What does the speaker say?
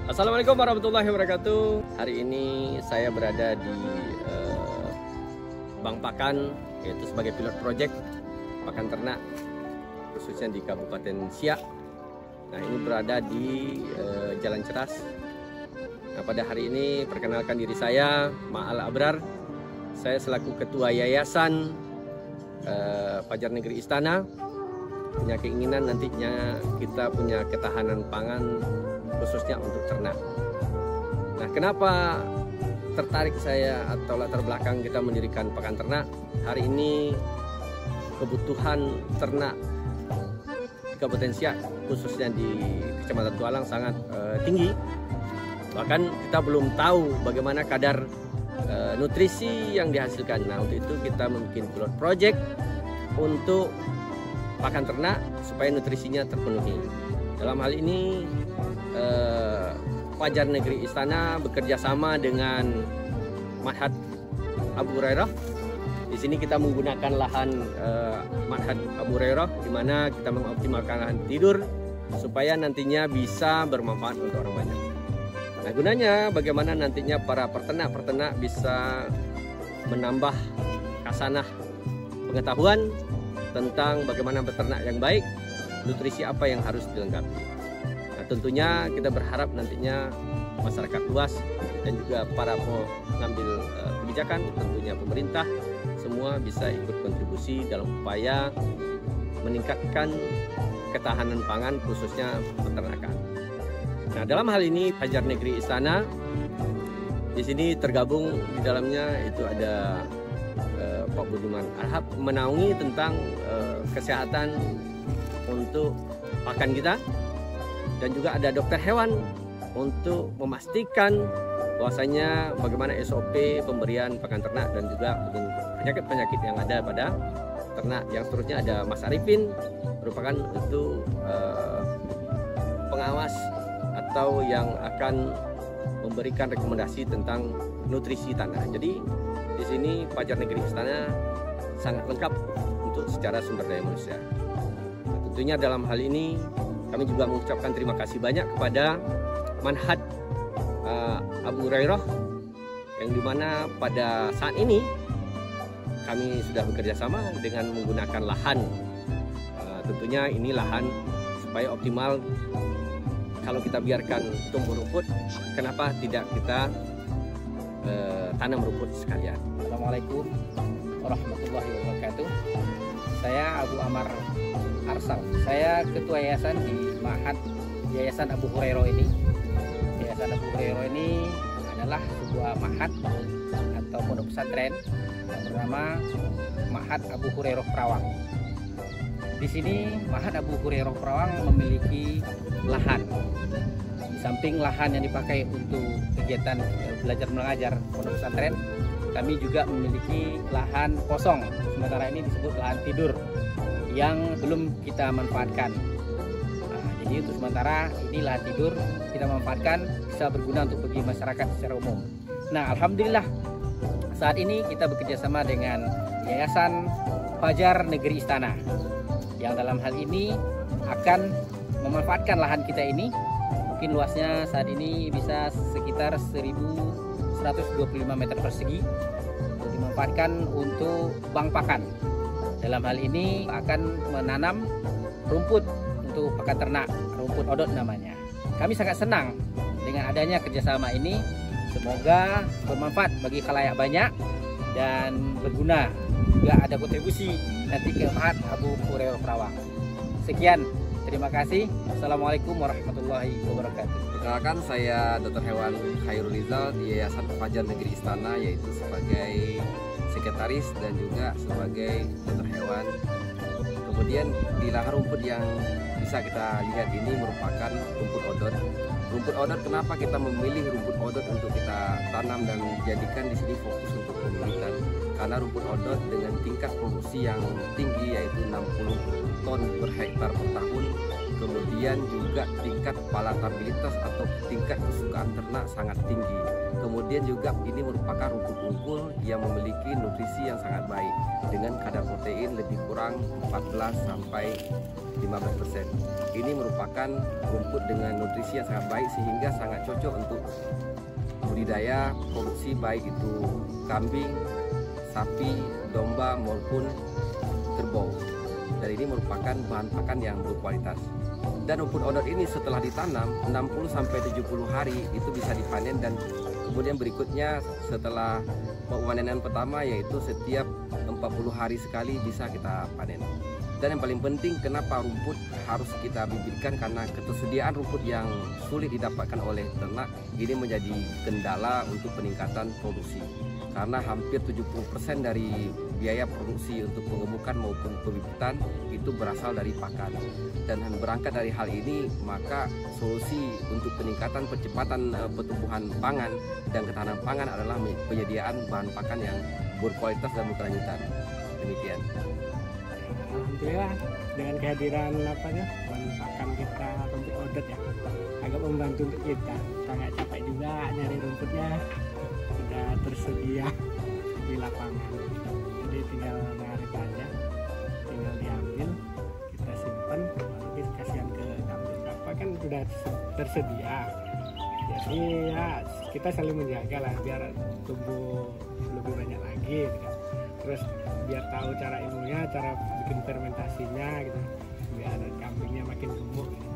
Assalamualaikum warahmatullahi wabarakatuh. Hari ini saya berada di Bank Pakan, yaitu sebagai pilot project pakan ternak, khususnya di Kabupaten Siak. Nah, ini berada di Jalan Ceras. Nah, pada hari ini perkenalkan diri saya, Ma'al Abrar. Saya selaku Ketua Yayasan Fajar Negeri Istana. Punya keinginan nantinya kita punya ketahanan pangan khususnya untuk ternak. Nah, kenapa tertarik saya atau latar belakang kita mendirikan pakan ternak? Hari ini kebutuhan ternak di Kabupaten Siak, khususnya di Kecamatan Tualang sangat tinggi. Bahkan kita belum tahu bagaimana kadar nutrisi yang dihasilkan. Nah, untuk itu kita membuat pilot project untuk pakan ternak supaya nutrisinya terpenuhi. Dalam hal ini Fajar Negeri Istana bekerja sama dengan Ma'had Abu Hurairah. Di sini kita menggunakan lahan Ma'had Abu Hurairah, di mana kita mengoptimalkan lahan tidur supaya nantinya bisa bermanfaat untuk orang banyak. Nah, gunanya bagaimana nantinya para peternak bisa menambah khasanah pengetahuan tentang bagaimana beternak yang baik, nutrisi apa yang harus dilengkapi. Nah, tentunya kita berharap nantinya masyarakat luas dan juga para pengambil kebijakan, tentunya pemerintah, semua bisa ikut kontribusi dalam upaya meningkatkan ketahanan pangan khususnya peternakan. Nah, dalam hal ini Fajar Negeri Istana di sini tergabung di dalamnya itu ada Pak Budiman Arhab menaungi tentang kesehatan untuk pakan kita, dan juga ada dokter hewan untuk memastikan bahwasanya bagaimana SOP pemberian pakan ternak dan juga penyakit-penyakit yang ada pada ternak. Yang seterusnya ada Mas Arifin, merupakan itu pengawas atau yang akan memberikan rekomendasi tentang nutrisi tanah. Jadi di sini Fajar Negeri Istana sangat lengkap untuk secara sumber daya manusia. Nah, tentunya dalam hal ini kami juga mengucapkan terima kasih banyak kepada Ma'had Abu Hurairah, yang dimana pada saat ini kami sudah bekerja sama dengan menggunakan lahan. Tentunya ini lahan supaya optimal. Kalau kita biarkan tumbuh rumput, kenapa tidak kita tanam rumput sekalian? Assalamualaikum warahmatullahi wabarakatuh. Saya Abu Amar Arsal. Saya ketua yayasan di Ma'had Yayasan Abu Hurairah ini. Yayasan Abu Hurairah ini adalah sebuah ma'had atau pondok pesantren yang bernama Ma'had Abu Hurairah Perawang. Di sini Ma'had Abu Hurairah Perawang memiliki lahan. Di samping lahan yang dipakai untuk kegiatan belajar mengajar pondok pesantren, kami juga memiliki lahan kosong. Sementara ini disebut lahan tidur yang belum kita manfaatkan. Nah, jadi untuk sementara ini lahan tidur kita manfaatkan, bisa berguna untuk bagi masyarakat secara umum. Nah, alhamdulillah saat ini kita bekerja sama dengan Yayasan Fajar Negeri Istana, yang dalam hal ini akan memanfaatkan lahan kita ini. Mungkin luasnya saat ini bisa sekitar 1125 meter persegi untuk dimanfaatkan untuk bank pakan. Dalam hal ini akan menanam rumput untuk pakan ternak, rumput odot namanya. Kami sangat senang dengan adanya kerjasama ini. Semoga bermanfaat bagi khalayak banyak dan berguna, juga ada kontribusi nanti ke Ma'had Abu Hurairah Perawang. Sekian, terima kasih. Assalamualaikum warahmatullahi wabarakatuh. Perkenalkan, saya Dr. Hewan Khairul Rizal di Yayasan Fajar Negeri Istana, yaitu sebagai sekretaris dan juga sebagai dokter hewan. Kemudian di lahan rumput yang bisa kita lihat ini merupakan rumput odot. Rumput odot, kenapa kita memilih rumput odot untuk kita tanam dan jadikan di sini fokus untuk pemilikan? Karena rumput odot dengan tingkat produksi yang tinggi, yaitu 60 ton per hektar per tahun, kemudian juga tingkat palatabilitas atau tingkat kesukaan ternak sangat tinggi. Kemudian juga ini merupakan rumput unggul yang memiliki nutrisi yang sangat baik dengan kadar protein lebih kurang 14 sampai 15%. Ini merupakan rumput dengan nutrisi yang sangat baik sehingga sangat cocok untuk budidaya produksi baik itu kambing, sapi, domba maupun kerbau. Dan ini merupakan bahan pakan yang berkualitas. Dan rumput odot ini setelah ditanam 60 sampai 70 hari itu bisa dipanen, dan kemudian berikutnya setelah pemanenan pertama yaitu setiap 40 hari sekali bisa kita panen. Dan yang paling penting, kenapa rumput harus kita bibitkan, karena ketersediaan rumput yang sulit didapatkan oleh ternak ini menjadi kendala untuk peningkatan produksi. Karena hampir 70% dari biaya produksi untuk pengemukan maupun pembibitan itu berasal dari pakan. Dan berangkat dari hal ini, maka solusi untuk peningkatan percepatan pertumbuhan pangan dan ketahanan pangan adalah penyediaan bahan pakan yang berkualitas dan berkelanjutan. Demikian. Alhamdulillah dengan kehadiran bahan pakan kita rumput odot ya, agak membantu untuk kita nggak capek juga nyari rumputnya, sudah tersedia di lapangan, jadi tinggal narik aja, tinggal diambil, kita simpan, lalu kita kasihan ke kambing apa kan sudah tersedia. Jadi ya kita saling menjaga lah biar tumbuh lebih banyak lagi gitu kan. Terus biar tahu cara ilmunya, cara bikin fermentasinya gitu, biar kambingnya makin gemuk gitu.